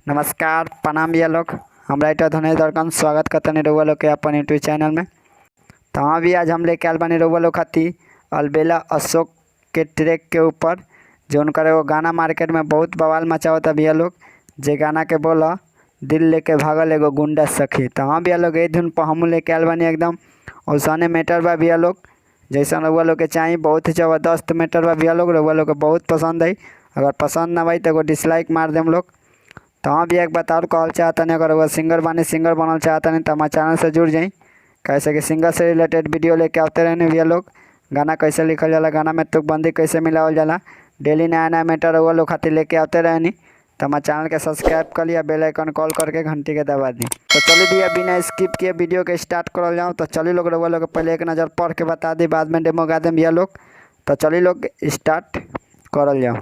नमस्कार प्रणाम भैया लोग। हम राइटर धनेश दरकन स्वागत करते हैं रउआ लोग के अपन यूट्यूब चैनल में। तो हाँ भी आज हम लेके आल बानी रउआ लोग खातिर अलबेला अशोक के ट्रैक के ऊपर जो उनका एगो गाना मार्केट में बहुत बवाल मचावता भैया लोग। जे गाना के बोला दिल लेके भागल एगो गुंडा सखी। तो हाँ भैया लोग यही धुन पर हम लेके आल बानी एकदम औसाने मैटर बा भैया लोग। जैसा रउआ लोग के चाहिए बहुत ही ज़बरदस्त मैटर बा भैया लोग। रउआ लोग के बहुत पसंद आई, अगर पसंद ना भाई तो एगो डिसलाइक मार देम लोग। तो हाँ भी एक बात और कहल चाहता नहीं, अगर वह सिंगर बनल चाहता नहीं तो हमारे चैनल से जुड़ जाई। कैसे कि सिंगर से रिलेटेड वीडियो लेके आते रहने भैया लोग। गाना कैसे लिखल जाला, गाना में तुकबंदी कैसे मिलावल जाला, डेली नया नया मैटर वो लोग खातिर लेके आते रहनी। तो हमारे चैनल के सब्सक्राइब कर लिया, बेल आइकन कॉल करके घंटी के दबा दी। तो चलिए भैया बिना स्किप किए वीडियो के स्टार्ट करल जाऊँ। तो चलिए लोग रउआ लोग पहले एक नज़र पढ़ के बता दी, बाद में डेमो गा दें भैया लोग। तो चलिए लोग स्टार्ट करल जाऊँ।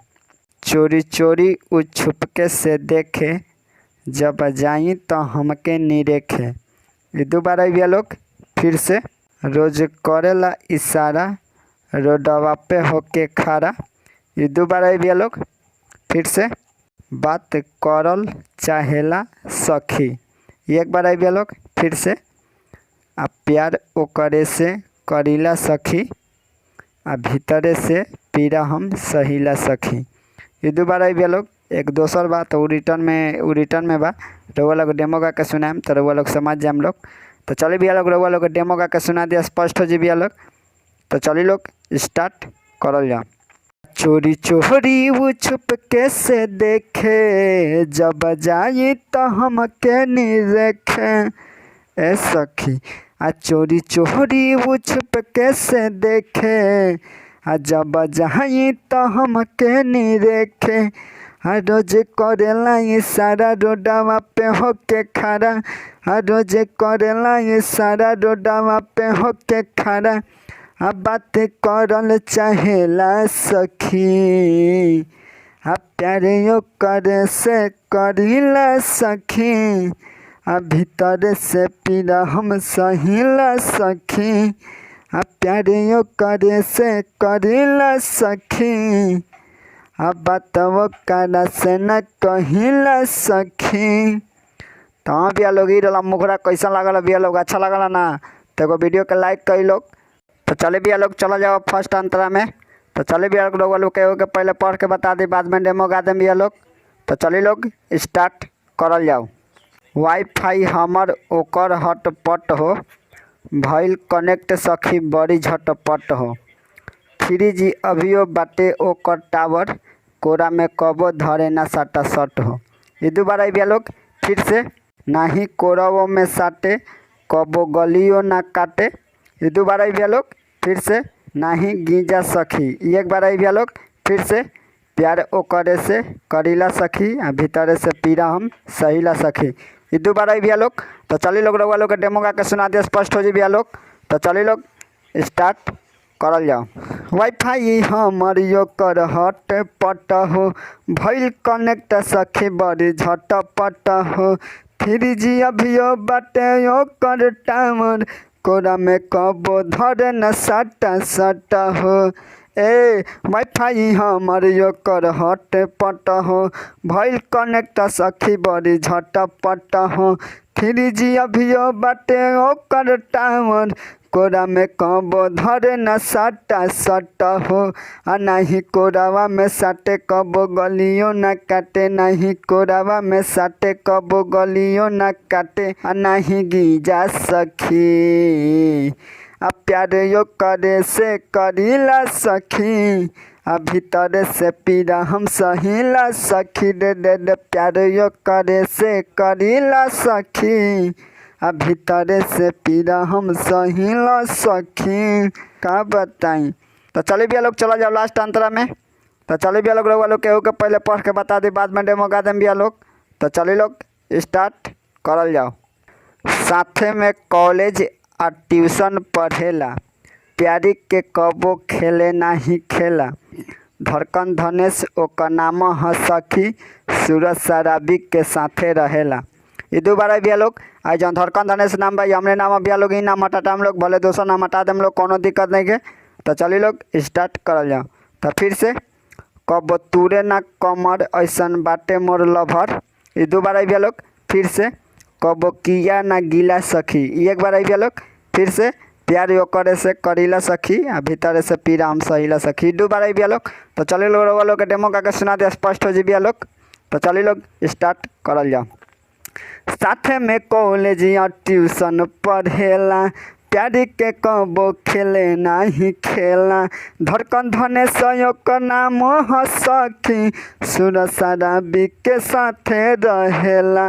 चोरी चोरी उ छुपके से देखे, जब जाई तो हमके निरेखे। ये दोबारा भैया लोग फिर से। रोज करेला इशारा, रोडवा पे होके खड़ा। ये दोबारा भैया लोग फिर से। बात करल चाहेला सखी। ये एक बार भैया लोग फिर से। आ प्यार ओकरे से करीला सखी, आ भीतरे से पीरा हम सहीला सखी। ये दोबारा भैया लोग एक दोसर बात वो रिटर्न में बा। रउआ लोग डेमो गा के सुनाएम तो रउआ लोग समझ जाए हम लोग। तो चलिए भैया लोग रउआ लोग डेमो गा के सुना दिया, स्पष्ट हो जी भैया लोग। तो चलिए लोग स्टार्ट करल जाओ। चोरी चोरी वो छुपके से देखे, जब जाई तो हमके निरेखे ए सखी। आ चोरी चोरी वो छुपके से देखे, आ जब जाई तो हमके निरेखे। आ रोज करेला इशारा, रोडवा पे होके खड़ा। आ रोज करेला इशारा, रोडवा पे होके खड़ा। आ बात करल चाहेला सखी, आ प्यार ओकरे से करीला सखी। आ भीतर से पीरा हम सहीला सखी। आ प्यार ओकरे से करीला सखी। आ बात ओकरा से न कहिला सखी। तो हाँ भैया लोग ये रहा मुखरा कैसा लागल भैया लोग, अच्छा लागल ना तो एगो वीडियो के लाइक करी लोग। तो चले भैया लोग चला जाओ फर्स्ट अंतरा में। तो चले भैया लोग के पहले पढ़ के बता दी, बाद में डेमो गा दें भैया लोग। तो चलिए लोग स्टार्ट करल जाओ। वाईफाई हमर ओकर हटपट हो, भइल कनेक्ट सखी बड़ी झटपट हो। 3G अभियो बाटे ओकर टावर, कोरा में कबो धरे ना साटा सट हो। ये दोबारा भैया लोग फिर से। नाही कोरवो में साटे, कबो गलियो ना काटे। ये दोबारा भैया लोग फिर से। नाही गीजा सखी। ये एक बार भैया लोग फिर से। प्यार ओकरे से करीला सखी, आ भीतरे से पीरा हम सहीला सखी। ये दोबारा भैया लोग। तो चलिए लोग रउआ लोग के डेमो गा के सुना दिया, स्पष्ट हो जी भैया लोग। तो चलिए लोग स्टार्ट करल जाओ। वाईफाई हमर ओकर हटपट हो, भइल कनेक्ट सखी बड़ी झटपट हो। 3G अभियो बाटे ओकर टावर, कोरा में कबो धरे न साटा सट हो। ए वाईफाई हमर ओकर हटपट हो, भइल कनेक्ट सखी बड़ी झटपट हो। 3G अभियो बाटे ओकर टावर, कोरा में कबो धरे न साटा सट हो। आ नाही कोरावा में साटे कबो गलियो न काटे। नाही कोरावा में साटे कबो गलियो न काटे। आ नाही गीजा सखी, आ प्यार ओकरे से करीला सखी। आ भीतर से पीरा हम सहीला सखी। रे प्यार ओकरे से करीला सखी। आ भीतर से पीरा हम सहीला सखी। का बताई। तो चलिए भैया लोग चला जाओ लास्ट अंतरा में। तो चलिए भैया लोग रउआ लोग के पहले पढ़ के बता दी, बाद में डेमो गा दें भैया लोग। तो चलिए लोग स्टार्ट करल जाओ। साथे में कॉलेज आ ट्यूशन पढ़ेला, प्यारी के कबो खेले नाही खेला। धड़कन धनेश ओकर नाम ह सखी, सूरज शराबी के साथे रहेला। ये दोबारा भैया लोग। आज जौन धड़कन धनेश नाम भाई हमने नाम भैया लोग, ही नाम हटाता हम लोग, भले दोसर नाम हटा दें लोग, कोनो दिक्कत नहीं के। तो चलिए लोग स्टार्ट करल जाओ। तो फिर से। कब तूरे ना कमर ऐसन बाटे मोर लभर, ये 2 बार आई लोग। फिर से कबो किया ना गिला सखी, ये 1 बार आई लोग। फिर से प्यार यो करे से करीला सखी आ भीतर से पीरा हम सहीला सखी, 2 बार आई लोग। तो चलिए लोग रउआ लोग के डेमो गा के सुना दे, स्पष्ट हो जी लोग। तो चलिए लोग स्टार्ट करल जाओ। साथे में कॉलेज या ट्यूशन पढ़ेला, प्यारी के कबो खेले नहीं खेला, धड़कन धने सहयोग का नाम ह सखी, सुर शराबी के साथे रहेला।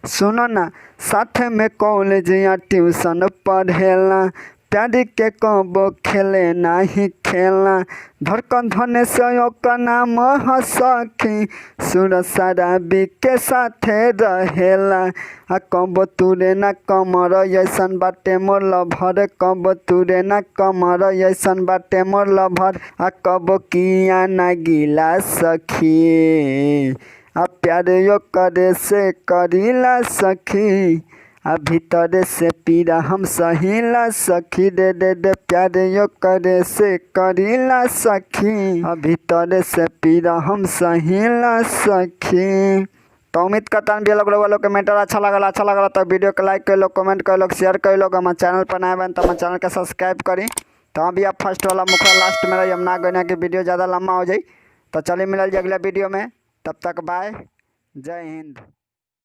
सुनो ना, साथे में कॉलेज या ट्यूशन पढ़ेला, प्यारी के कबो खेले नहीं खेला, धड़कन धने सहयोग का नाम ह सखी, सुर शराबी के साथे रहेला। आ कबो तुरे ना कमर ऐसन बाटे मोर लभर, कबो तुरे ना कमर ऐसन बाटे मोर लभर, आ कबो किया ना गिला सखी, आ प्यार यो करे से करीला सखी, आ भीतर से पीरा हम सहीला सखी, दे दे दे प्यार यो करे से करीला सखी, आ भीतर से पीरा हम सहीला सखी। तो उम्मीद करता हूँ लोग के मैटर अच्छा लगला तो वीडियो को लाइक कर लो, कमेंट कर लो, शेयर कर लो। हमारे चैनल पर नए बन तो हमारे चैनल के सब्सक्राइब करी। तो अभी आप फर्स्ट वाला मुखरा लास्ट में रही, हम ना गए कि वीडियो ज़्यादा लंबा हो जाए। तो चलिए मिलल अगला वीडियो में, तब तक बाय, जय हिंद।